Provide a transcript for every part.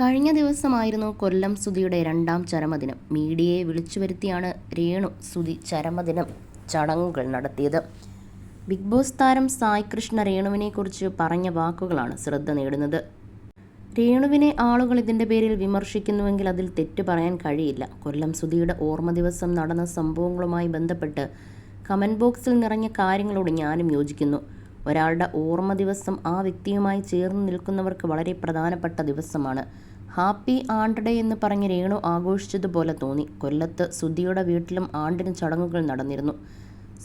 കഴിഞ്ഞ ദിവസമായിരുന്നു കൊല്ലം സുധിയുടെ രണ്ടാം ചരമദിനം. മീഡിയയെ വിളിച്ചു വരുത്തിയാണ് രേണു സുധി ചരമദിനം ചടങ്ങുകൾ നടത്തിയത്. ബിഗ് ബോസ് താരം സായ് കൃഷ്ണ രേണുവിനെക്കുറിച്ച് പറഞ്ഞ വാക്കുകളാണ് ശ്രദ്ധ നേടുന്നത്. രേണുവിനെ ആളുകൾ ഇതിൻ്റെ പേരിൽ വിമർശിക്കുന്നുവെങ്കിൽ അതിൽ തെറ്റ് പറയാൻ കഴിയില്ല. കൊല്ലം സുധിയുടെ ഓർമ്മ ദിവസം നടന്ന സംഭവങ്ങളുമായി ബന്ധപ്പെട്ട് കമൻറ്റ് ബോക്സിൽ നിറഞ്ഞ കാര്യങ്ങളോട് ഞാനും യോജിക്കുന്നു. ഒരാളുടെ ഓർമ്മ ദിവസം ആ വ്യക്തിയുമായി ചേർന്ന് നിൽക്കുന്നവർക്ക് വളരെ പ്രധാനപ്പെട്ട ദിവസമാണ്. ഹാപ്പി ആണ്ട് ഡേ എന്ന് പറഞ്ഞ് രേണു ആഘോഷിച്ചതുപോലെ തോന്നി. കൊല്ലത്ത് സുധിയുടെ വീട്ടിലും ആണ്ടിന് ചടങ്ങുകൾ നടന്നിരുന്നു.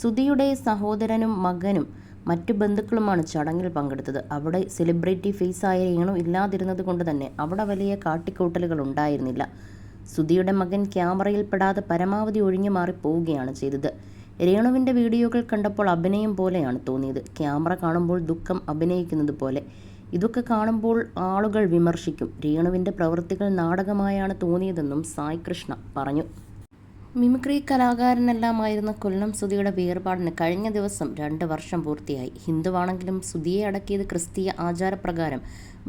സുധിയുടെ സഹോദരനും മകനും മറ്റു ബന്ധുക്കളുമാണ് ചടങ്ങിൽ പങ്കെടുത്തത്. അവിടെ സെലിബ്രിറ്റി ഫേസായ രേണു ഇല്ലാതിരുന്നത് കൊണ്ട് തന്നെ അവിടെ വലിയ കാട്ടിക്കൂട്ടലുകൾ ഉണ്ടായിരുന്നില്ല. സുധിയുടെ മകൻ ക്യാമറയിൽ പെടാതെ പരമാവധി ഒഴിഞ്ഞു മാറി പോവുകയാണ് ചെയ്തത്. രേണുവിൻ്റെ വീഡിയോകൾ കണ്ടപ്പോൾ അഭിനയം പോലെയാണ് തോന്നിയത്. ക്യാമറ കാണുമ്പോൾ ദുഃഖം അഭിനയിക്കുന്നത് പോലെ. ഇതൊക്കെ കാണുമ്പോൾ ആളുകൾ വിമർശിക്കും. രേണുവിൻ്റെ പ്രവൃത്തികൾ നാടകമായാണ് തോന്നിയതെന്നും സായ് കൃഷ്ണ പറഞ്ഞു. മിമിക്രി കലാകാരനെല്ലാമായിരുന്ന കൊല്ലം സുധിയുടെ വേർപാടിന് കഴിഞ്ഞ ദിവസം 2 വർഷം പൂർത്തിയായി. ഹിന്ദുവാണെങ്കിലും സുധിയെ അടക്കിയത് ക്രിസ്തീയ ആചാരപ്രകാരം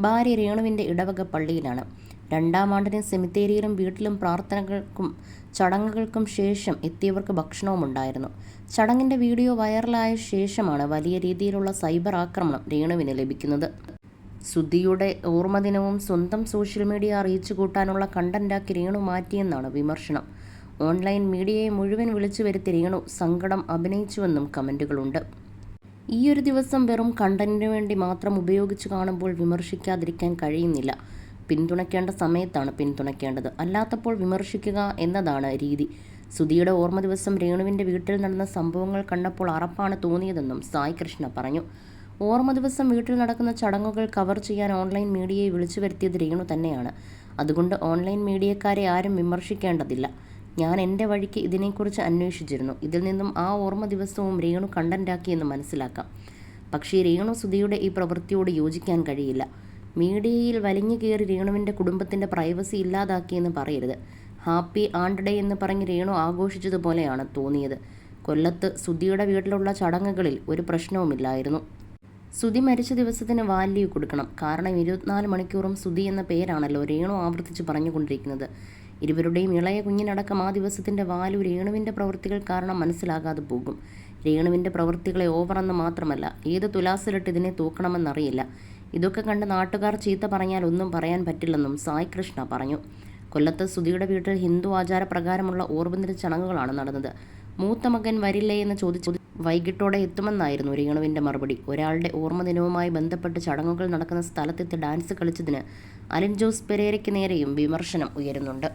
ഭാര്യ രേണുവിൻ്റെ ഇടവക പള്ളിയിലാണ്. 2ാം ആണ്ടിന് സെമിത്തേരിയിലും വീട്ടിലും പ്രാർത്ഥനകൾക്കും ചടങ്ങുകൾക്കും ശേഷം എത്തിയവർക്ക് ഭക്ഷണവും ഉണ്ടായിരുന്നു. ചടങ്ങിൻ്റെ വീഡിയോ വൈറലായ ശേഷമാണ് വലിയ രീതിയിലുള്ള സൈബർ ആക്രമണം രേണുവിന് ലഭിക്കുന്നത്. സുധിയുടെ ഓർമ്മദിനവും സ്വന്തം സോഷ്യൽ മീഡിയ റീച്ച് കൂട്ടാനുള്ള കണ്ടന്റാക്കി രേണു മാറ്റിയെന്നാണ് വിമർശനം. ഓൺലൈൻ മീഡിയയെ മുഴുവൻ വിളിച്ചു വരുത്തി രേണു സങ്കടം അഭിനയിച്ചുവെന്നും കമൻറ്റുകളുണ്ട്. ഈയൊരു ദിവസം വെറും കണ്ടന്റിനു വേണ്ടി മാത്രം ഉപയോഗിച്ചു കാണുമ്പോൾ വിമർശിക്കാതിരിക്കാൻ കഴിയുന്നില്ല. പിന്തുണയ്ക്കേണ്ട സമയത്താണ് പിന്തുണയ്ക്കേണ്ടത്, അല്ലാത്തപ്പോൾ വിമർശിക്കുക എന്നതാണ് രീതി. സുധിയുടെ ഓർമ്മ ദിവസം രേണുവിൻ്റെ വീട്ടിൽ നടന്ന സംഭവങ്ങൾ കണ്ടപ്പോൾ അറപ്പാണ് തോന്നിയതെന്നും സായ് കൃഷ്ണ പറഞ്ഞു. ഓർമ്മ ദിവസം വീട്ടിൽ നടക്കുന്ന ചടങ്ങുകൾ കവർ ചെയ്യാൻ ഓൺലൈൻ മീഡിയയെ വിളിച്ചു വരുത്തിയത് രേണു തന്നെയാണ്. അതുകൊണ്ട് ഓൺലൈൻ മീഡിയക്കാരെ ആരും വിമർശിക്കേണ്ടതില്ല. ഞാൻ എൻ്റെ വഴിക്ക് ഇതിനെക്കുറിച്ച് അന്വേഷിച്ചിരുന്നു. ഇതിൽ നിന്നും ആ ഓർമ്മ ദിവസവും രേണു കണ്ടന്റാക്കിയെന്ന് മനസ്സിലാക്കാം. പക്ഷേ രേണു സുധിയുടെ ഈ പ്രവൃത്തിയോട് യോജിക്കാൻ കഴിയില്ല. മീഡിയയിൽ വലിഞ്ഞു കയറി രേണുവിൻ്റെ കുടുംബത്തിൻ്റെ പ്രൈവസി ഇല്ലാതാക്കിയെന്ന് പറയരുത്. ഹാപ്പി ആണ്ട് ഡേ എന്ന് പറഞ്ഞ് രേണു ആഘോഷിച്ചതുപോലെയാണ് തോന്നിയത്. കൊല്ലത്ത് സുധിയുടെ വീട്ടിലുള്ള ചടങ്ങുകളിൽ ഒരു പ്രശ്നവുമില്ലായിരുന്നു. സുധി മരിച്ച ദിവസത്തിന് വാല്യൂ കൊടുക്കണം. കാരണം 24 മണിക്കൂറും സുധി എന്ന പേരാണല്ലോ രേണു ആവർത്തിച്ച് പറഞ്ഞുകൊണ്ടിരിക്കുന്നത്. ഇരുവരുടെയും ഇളയ കുഞ്ഞിനടക്കം ആ ദിവസത്തിൻ്റെ വാല്യൂ രേണുവിൻ്റെ പ്രവൃത്തികൾ കാരണം മനസ്സിലാകാതെ പോകും. രേണുവിൻ്റെ പ്രവൃത്തികളെ ഓവറെന്ന് മാത്രമല്ല, ഏത് തുലാസിലിട്ട് ഇതിനെ തൂക്കണമെന്നറിയില്ല. ഇതൊക്കെ കണ്ട് നാട്ടുകാർ ചീത്ത പറഞ്ഞാൽ ഒന്നും പറയാൻ പറ്റില്ലെന്നും സായ് കൃഷ്ണ പറഞ്ഞു. കൊല്ലത്ത് സുധിയുടെ വീട്ടിൽ ഹിന്ദു ആചാരപ്രകാരമുള്ള ഓർമ്മദിന ചടങ്ങുകളാണ് നടന്നത്. മൂത്ത മകൻ വരില്ലേ എന്ന് ചോദിച്ചു വൈകിട്ടോടെ എത്തുമെന്നായിരുന്നു രേണുവിൻ്റെ മറുപടി. ഒരാളുടെ ഓർമ്മദിനവുമായി ബന്ധപ്പെട്ട് ചടങ്ങുകൾ നടക്കുന്ന സ്ഥലത്തെത്തി ഡാൻസ് കളിച്ചതിന് അലിൻ ജോസ് പെരേരയ്ക്ക് നേരെയും വിമർശനം ഉയരുന്നുണ്ട്.